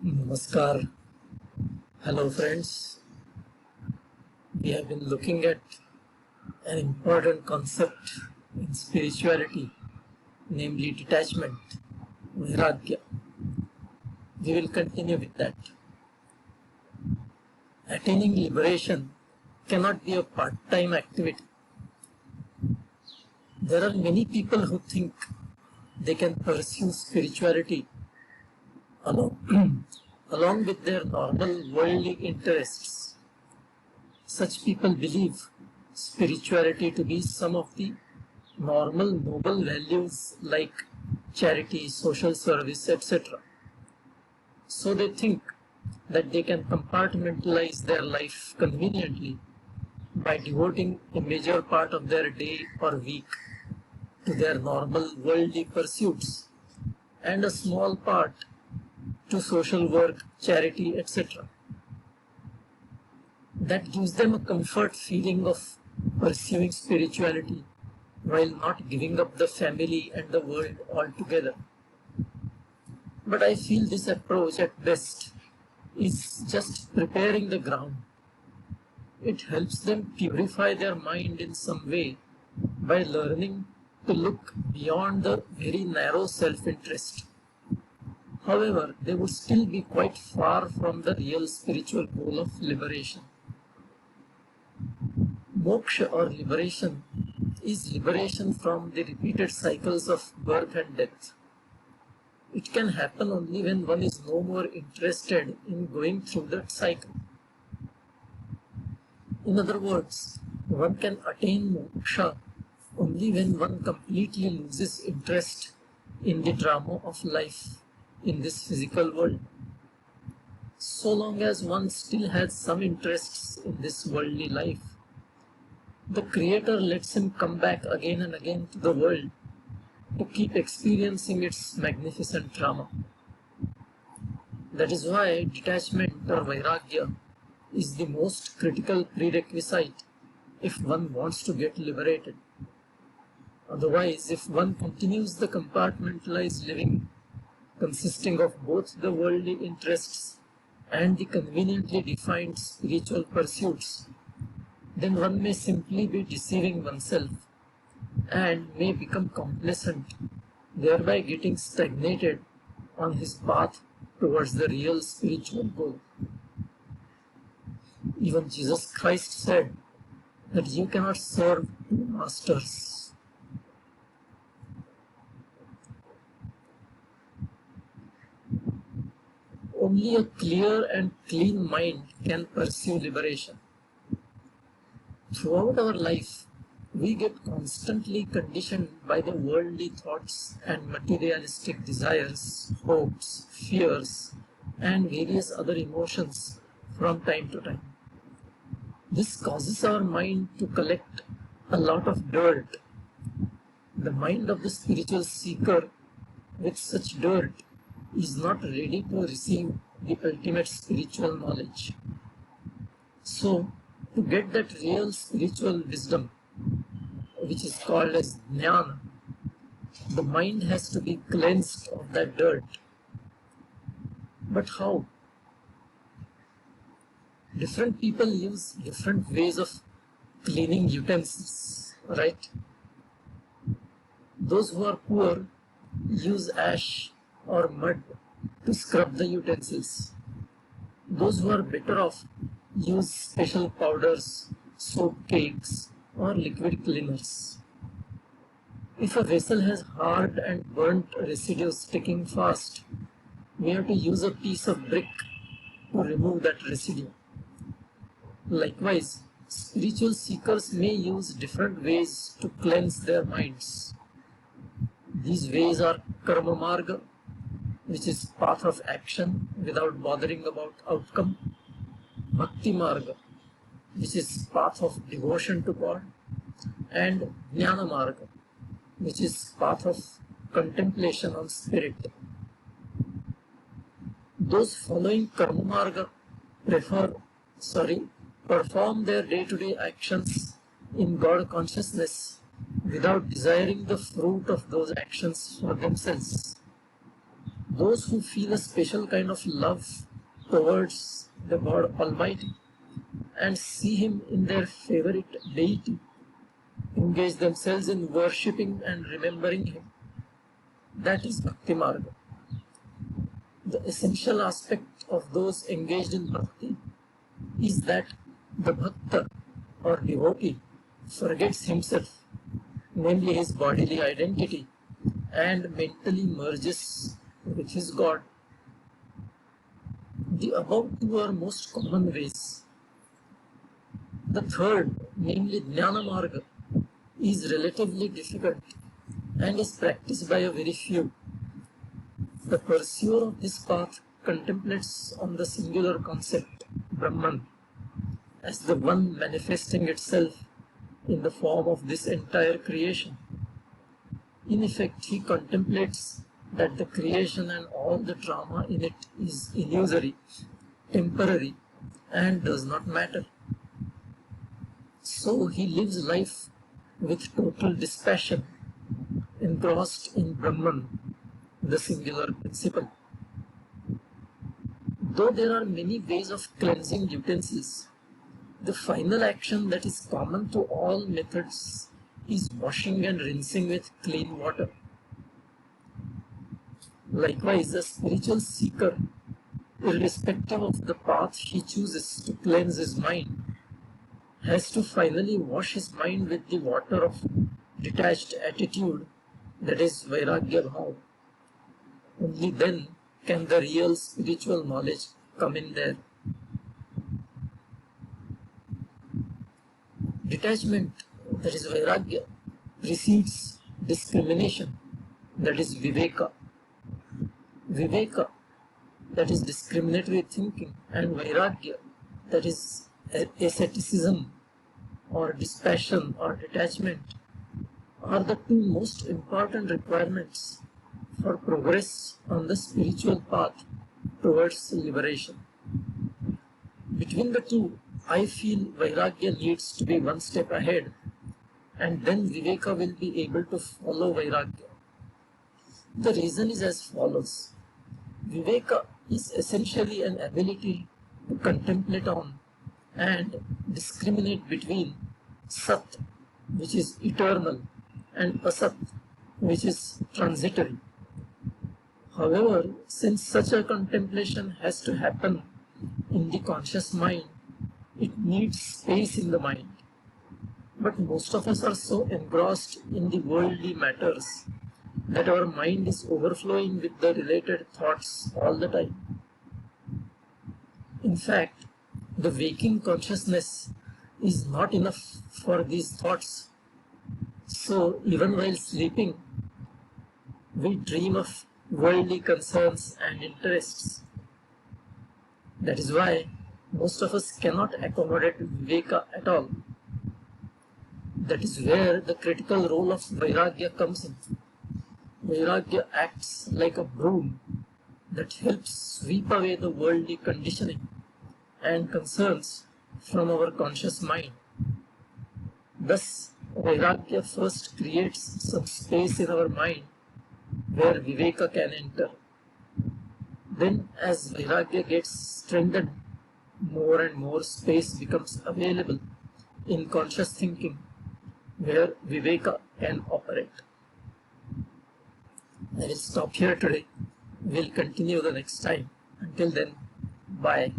Namaskar. Hello, friends. We have been looking at an important concept in spirituality, namely detachment, Vairaagya. We will continue with that. Attaining liberation cannot be a part-time activity. There are many people who think they can pursue spirituality along, along with their normal worldly interests. Such people believe spirituality to be some of the normal noble values like charity, social service, etc. So they think that they can compartmentalize their life conveniently by devoting a major part of their day or week to their normal worldly pursuits and a small part to social work, charity, etc. That gives them a comfort feeling of pursuing spirituality while not giving up the family and the world altogether. But I feel this approach at best is just preparing the ground. It helps them purify their mind in some way by learning to look beyond the very narrow self-interest. However, they would still be quite far from the real spiritual goal of liberation. Moksha or liberation is liberation from the repeated cycles of birth and death. It can happen only when one is no more interested in going through that cycle. In other words, one can attain moksha only when one completely loses interest in the drama of life in this physical world. So long as one still has some interests in this worldly life, the Creator lets him come back again and again to the world to keep experiencing its magnificent drama. That is why detachment or Vairaagya is the most critical prerequisite if one wants to get liberated. Otherwise, if one continues the compartmentalized living consisting of both the worldly interests and the conveniently defined spiritual pursuits, then one may simply be deceiving oneself and may become complacent, thereby getting stagnated on his path towards the real spiritual goal. Even Jesus Christ said that you cannot serve two masters. Only a clear and clean mind can pursue liberation. Throughout our life, we get constantly conditioned by the worldly thoughts and materialistic desires, hopes, fears, and various other emotions from time to time. This causes our mind to collect a lot of dirt. The mind of the spiritual seeker with such dirt is not ready to receive the ultimate spiritual knowledge. So, to get that real spiritual wisdom, which is called as jnana, the mind has to be cleansed of that dirt. But how? Different people use different ways of cleaning utensils, right? Those who are poor use ash or mud to scrub the utensils. Those who are better off use special powders, soap cakes, or liquid cleaners. If a vessel has hard and burnt residue sticking fast, we have to use a piece of brick to remove that residue. Likewise, spiritual seekers may use different ways to cleanse their minds. These ways are karma marga, which is path of action without bothering about outcome, bhakti marga, which is path of devotion to God, and jnana marga, which is path of contemplation on spirit. Those following karma marga perform their day-to-day actions in God consciousness without desiring the fruit of those actions for themselves. those who feel a special kind of love towards the God Almighty and see Him in their favorite deity, engage themselves in worshipping and remembering Him. That is Bhakti Marga. The essential aspect of those engaged in Bhakti is that the Bhakta or devotee forgets himself, namely his bodily identity, and mentally merges with his God. The above two are most common ways. The third, namely Jnana Marga, is relatively difficult and is practiced by a very few. The pursuer of this path contemplates on the singular concept, Brahman, as the one manifesting itself in the form of this entire creation. In effect, he contemplates that the creation and all the drama in it is illusory, temporary, and does not matter. So he lives life with total dispassion, engrossed in Brahman, the singular principle. Though there are many ways of cleansing utensils, the final action that is common to all methods is washing and rinsing with clean water. Likewise, a spiritual seeker, irrespective of the path he chooses to cleanse his mind, has to finally wash his mind with the water of detached attitude, that is Vairaagya Bhav. Only then can the real spiritual knowledge come in there. Detachment, that is Vairaagya, precedes discrimination, that is Viveka. Viveka, that is discriminatory thinking, and Vairaagya, that is asceticism or dispassion or detachment, are the two most important requirements for progress on the spiritual path towards liberation. Between the two, I feel Vairagya needs to be one step ahead, and then Viveka will be able to follow Vairagya. The reason is as follows. Viveka is essentially an ability to contemplate on and discriminate between Sat, which is eternal, and Asat, which is transitory. However, since such a contemplation has to happen in the conscious mind, it needs space in the mind. But most of us are so engrossed in the worldly matters that our mind is overflowing with the related thoughts all the time. In fact, the waking consciousness is not enough for these thoughts. So even while sleeping, we dream of worldly concerns and interests. That is why most of us cannot accommodate Viveka at all. That is where the critical role of Vairagya comes in. Vairagya acts like a broom that helps sweep away the worldly conditioning and concerns from our conscious mind. Thus, Vairagya first creates some space in our mind where Viveka can enter. Then, as Vairagya gets strengthened, more and more space becomes available in conscious thinking where Viveka can operate. I will stop here today. We'll continue the next time. Until then, bye.